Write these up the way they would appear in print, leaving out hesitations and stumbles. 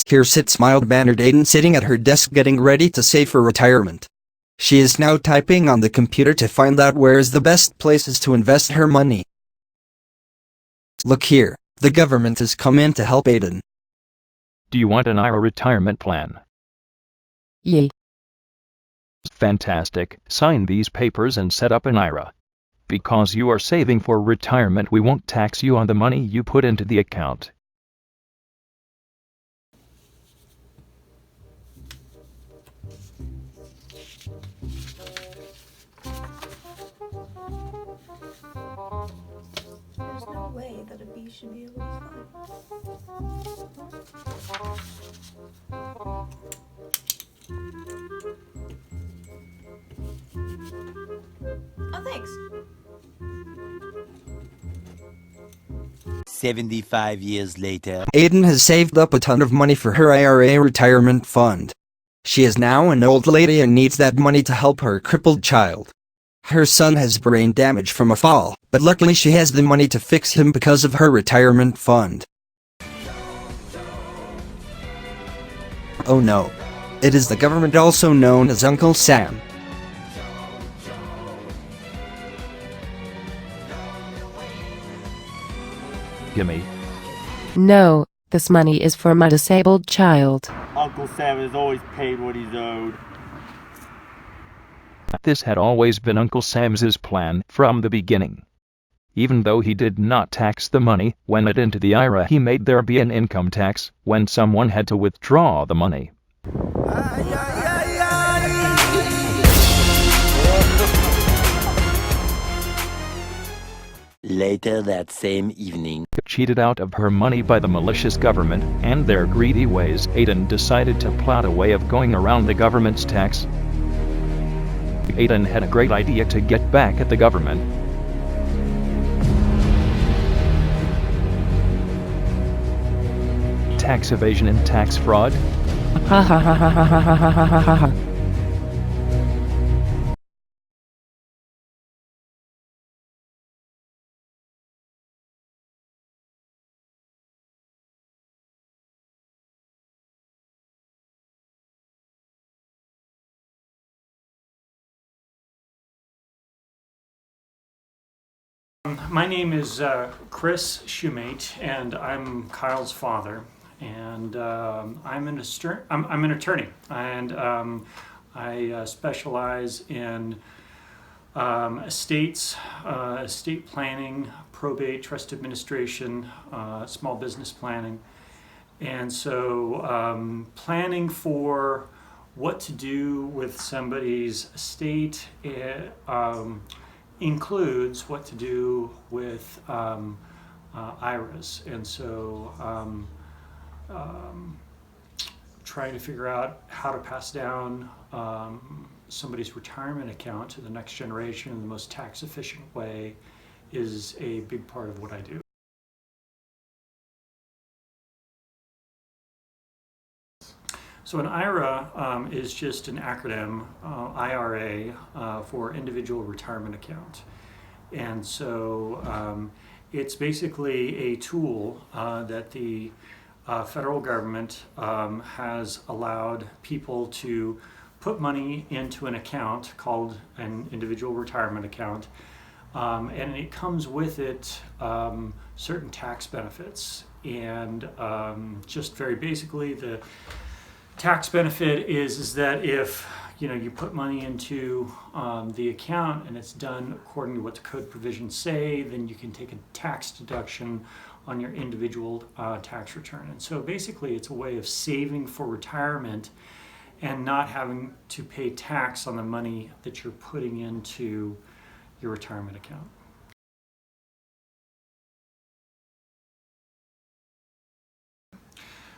Here sits mild-mannered Aiden sitting at her desk getting ready to save for retirement. She is now typing on the computer to find out where is the best places to invest her money. Look here, the government has come in to help Aiden. Do you want an IRA retirement plan? Yay. Fantastic. Sign these papers and set up an IRA. Because you are saving for retirement, we won't tax you on the money you put into the account. There's no way that a bee should be able to fly. Oh, thanks. 75 years later. Aiden has saved up a ton of money for her IRA retirement fund. She is now an old lady and needs that money to help her crippled child. Her son has brain damage from a fall, but luckily she has the money to fix him because of her retirement fund. Oh no. It is the government, also known as Uncle Sam. Gimme. No, this money is for my disabled child. Uncle Sam has always paid what he's owed. This had always been Uncle Sam's plan from the beginning. Even though he did not tax the money when it into the IRA, he made there be an income tax when someone had to withdraw the money. Later that same evening. Cheated out of her money by the malicious government and their greedy ways, Aiden decided to plot a way of going around the government's tax. Aiden had a great idea to get back at the government. Tax evasion and tax fraud? Ha ha ha ha ha ha ha ha ha ha. My name is Chris Shoemate, and I'm Kyle's father. And I'm an attorney, and I specialize in estates, estate planning, probate, trust administration, small business planning. And so planning for what to do with somebody's estate includes what to do with IRAs. And so trying to figure out how to pass down somebody's retirement account to the next generation in the most tax efficient way is a big part of what I do. So an IRA is just an acronym, IRA, for individual retirement account. And so it's basically a tool that the federal government has allowed people to put money into an account called an individual retirement account. And it comes with it certain tax benefits. And just very basically, the tax benefit is that if you put money into the account and it's done according to what the code provisions say, then you can take a tax deduction on your individual tax return. And so basically it's a way of saving for retirement and not having to pay tax on the money that you're putting into your retirement account.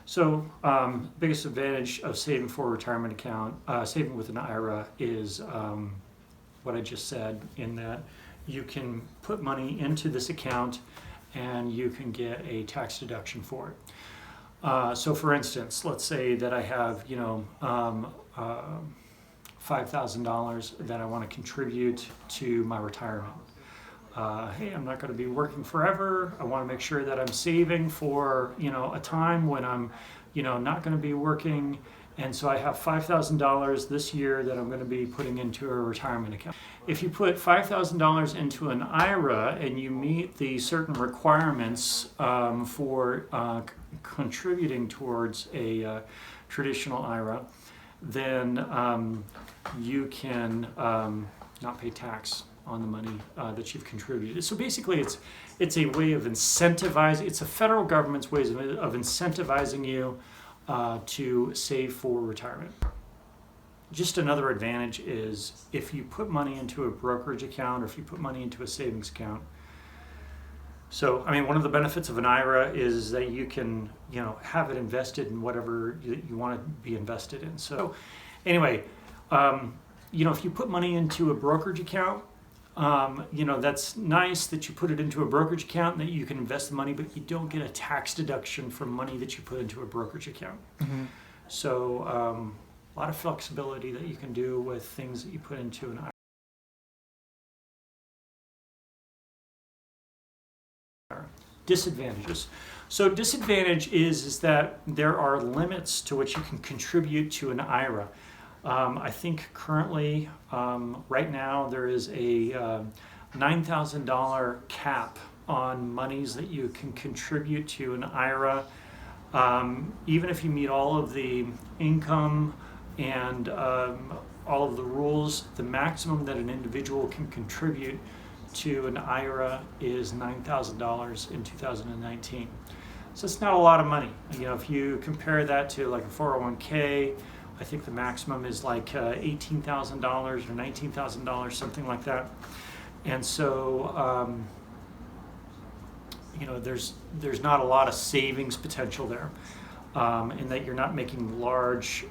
So biggest advantage of saving for a retirement account, saving with an IRA, is what I just said, in that you can put money into this account and you can get a tax deduction for it. So for instance, let's say that I have $5,000 that I want to contribute to my retirement. Hey, I'm not going to be working forever. I want to make sure that I'm saving for a time when I'm not going to be working, and so I have $5,000 this year that I'm going to be putting into a retirement account. If you put $5,000 into an IRA and you meet the certain requirements for contributing towards a traditional IRA, then you can not pay tax on the money that you've contributed. So basically, it's a way of incentivizing. It's a federal government's ways of incentivizing you to save for retirement. Just another advantage is if you put money into a brokerage account or if you put money into a savings account. So, I mean, one of the benefits of an IRA is that you can, have it invested in whatever you want to be invested in. So, anyway, if you put money into a brokerage account, that's nice that you put it into a brokerage account and that you can invest the money, but you don't get a tax deduction from money that you put into a brokerage account. Mm-hmm. So, a lot of flexibility that you can do with things that you put into an IRA. Disadvantages. So disadvantage is that there are limits to what you can contribute to an IRA. I think currently, right now, there is a $9,000 cap on monies that you can contribute to an IRA. Even if you meet all of the income and all of the rules, the maximum that an individual can contribute to an IRA is $9,000 in 2019. So it's not a lot of money. If you compare that to like a 401k, I think the maximum is like $18,000 or $19,000, something like that. And so, there's not a lot of savings potential there, in that you're not making large,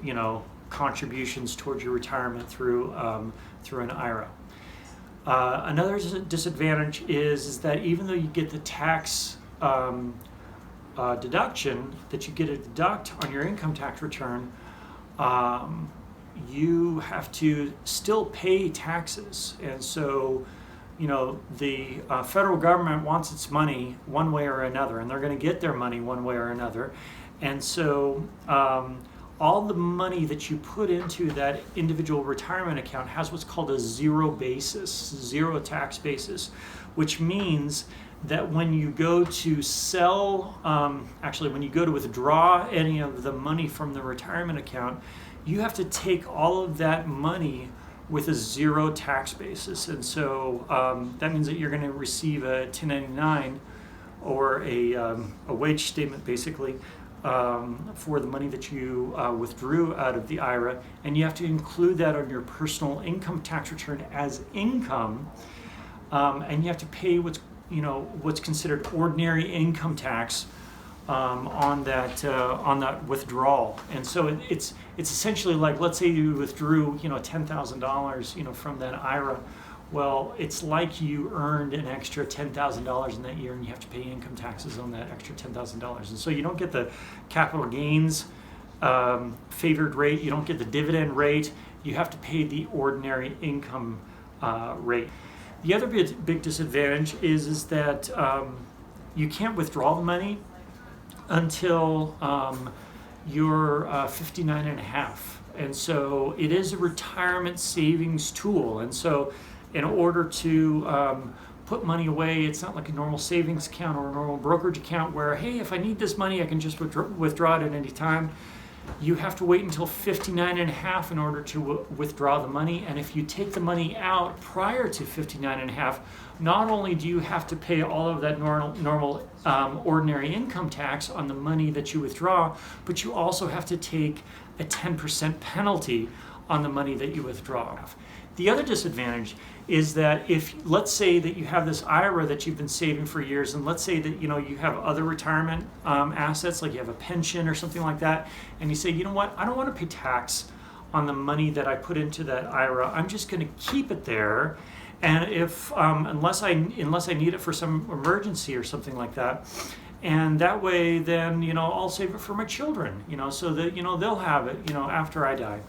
contributions towards your retirement through an IRA. Another disadvantage is that even though you get the tax deduction that you get to deduct on your income tax return, you have to still pay taxes. And so, the federal government wants its money one way or another, and they're going to get their money one way or another. And so, all the money that you put into that individual retirement account has what's called a zero tax basis, which means that when you go to when you go to withdraw any of the money from the retirement account, you have to take all of that money with a zero tax basis. And so that means that you're going to receive a 1099 or a wage statement, basically, for the money that you withdrew out of the IRA, and you have to include that on your personal income tax return as income, and you have to pay what's considered ordinary income tax on that withdrawal. And so it's essentially like, let's say you withdrew $10,000 from that IRA. Well, it's like you earned an extra $10,000 in that year, and you have to pay income taxes on that extra $10,000. And so you don't get the capital gains favored rate, you don't get the dividend rate, you have to pay the ordinary income rate. The other big disadvantage is that you can't withdraw the money until you're 59 and a half. And so it is a retirement savings tool. And so in order to put money away, it's not like a normal savings account or a normal brokerage account where, hey, if I need this money, I can just withdraw it at any time. You have to wait until 59 and a half in order to withdraw the money. And if you take the money out prior to 59 and a half, not only do you have to pay all of that normal ordinary income tax on the money that you withdraw, but you also have to take a 10% penalty on the money that you withdraw. The other disadvantage is that if, let's say that you have this IRA that you've been saving for years, and let's say that you have other retirement assets, like you have a pension or something like that, and you say, you know what, I don't want to pay tax on the money that I put into that IRA. I'm just going to keep it there, and if unless I need it for some emergency or something like that, and that way then I'll save it for my children, so that they'll have it after I die.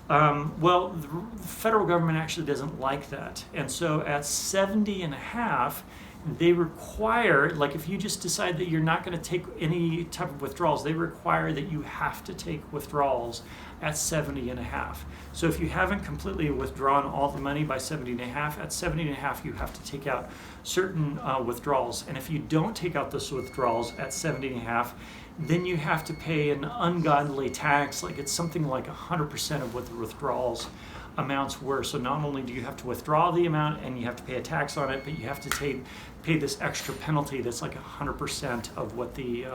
Well, the federal government actually doesn't like that. And so at 70 and a half, they require, like if you just decide that you're not going to take any type of withdrawals, they require that you have to take withdrawals at 70 and a half. So if you haven't completely withdrawn all the money by 70 and a half, at 70 and a half you have to take out certain withdrawals. And if you don't take out those withdrawals at 70 and a half, then you have to pay an ungodly tax, like it's something like 100% of what the withdrawals amounts were. So not only do you have to withdraw the amount and you have to pay a tax on it, but you have to pay this extra penalty that's like 100% of what the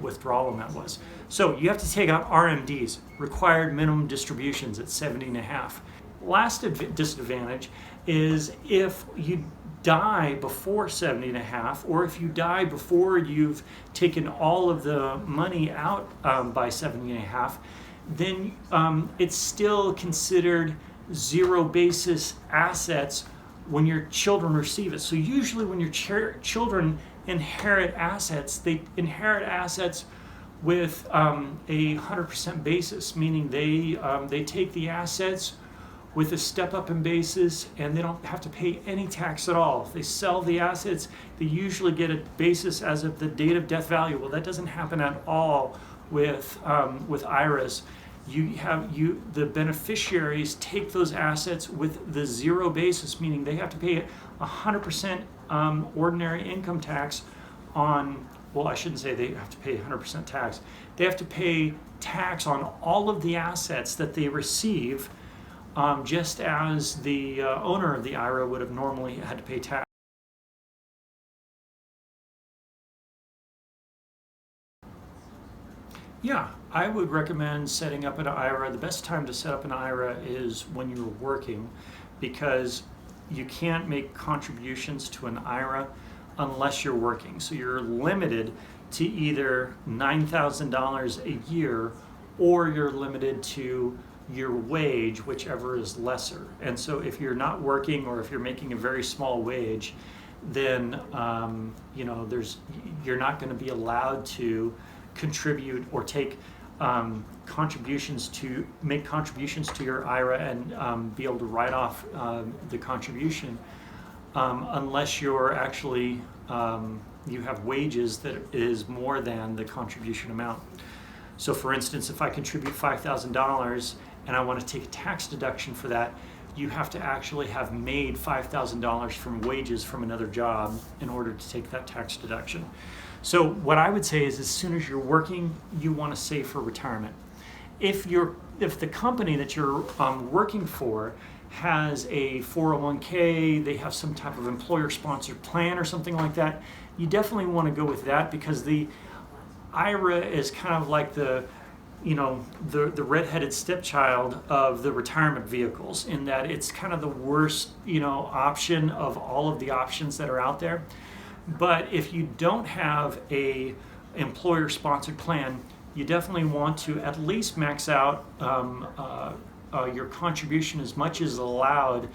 withdrawal amount was. So you have to take out RMDs, required minimum distributions, at 70 and a half. Last disadvantage is if you die before 70 and a half, or if you die before you've taken all of the money out by 70 and a half, then it's still considered zero basis assets when your children receive it. So usually when your children inherit assets, they inherit assets with a 100% basis, meaning they take the assets with a step up in basis and they don't have to pay any tax at all. If they sell the assets, they usually get a basis as of the date of death value. Well, that doesn't happen at all with IRAs. The beneficiaries take those assets with the zero basis, meaning they have to pay 100% ordinary income tax on, well, I shouldn't say they have to pay 100% tax. They have to pay tax on all of the assets that they receive, just as the owner of the IRA would have normally had to pay tax. Yeah, I would recommend setting up an IRA. The best time to set up an IRA is when you're working, because you can't make contributions to an IRA unless you're working. So you're limited to either $9,000 a year, or you're limited to your wage, whichever is lesser. And so if you're not working, or if you're making a very small wage, then you're not going to be allowed to contribute or take contributions to your IRA and be able to write off the contribution unless you're actually you have wages that is more than the contribution amount. So for instance, if I contribute $5,000 and I want to take a tax deduction for that, you have to actually have made $5,000 from wages from another job in order to take that tax deduction. So what I would say is, as soon as you're working, you want to save for retirement. If the company that you're working for has a 401k, they have some type of employer-sponsored plan or something like that, you definitely want to go with that, because the IRA is kind of like the redheaded stepchild of the retirement vehicles, in that it's kind of the worst option of all of the options that are out there. But if you don't have a employer-sponsored plan, you definitely want to at least max out your contribution as much as allowed,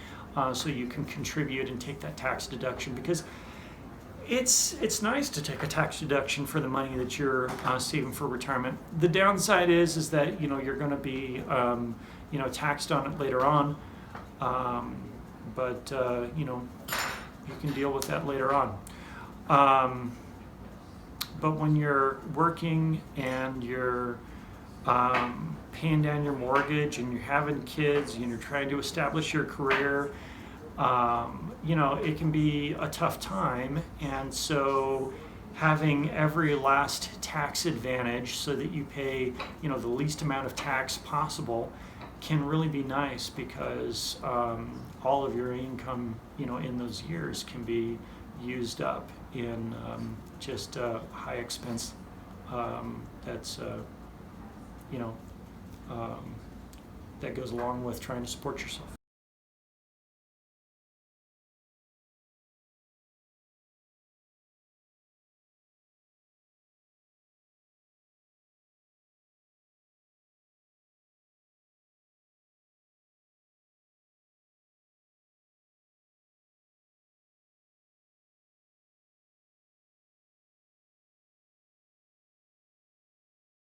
so you can contribute and take that tax deduction, because it's nice to take a tax deduction for the money that you're saving for retirement. The downside is that you're going to be taxed on it later on, but you can deal with that later on. But when you're working and you're paying down your mortgage and you're having kids and you're trying to establish your career, it can be a tough time. And so having every last tax advantage so that you pay the least amount of tax possible can really be nice, because all of your income in those years can be used up in just high expense that goes along with trying to support yourself.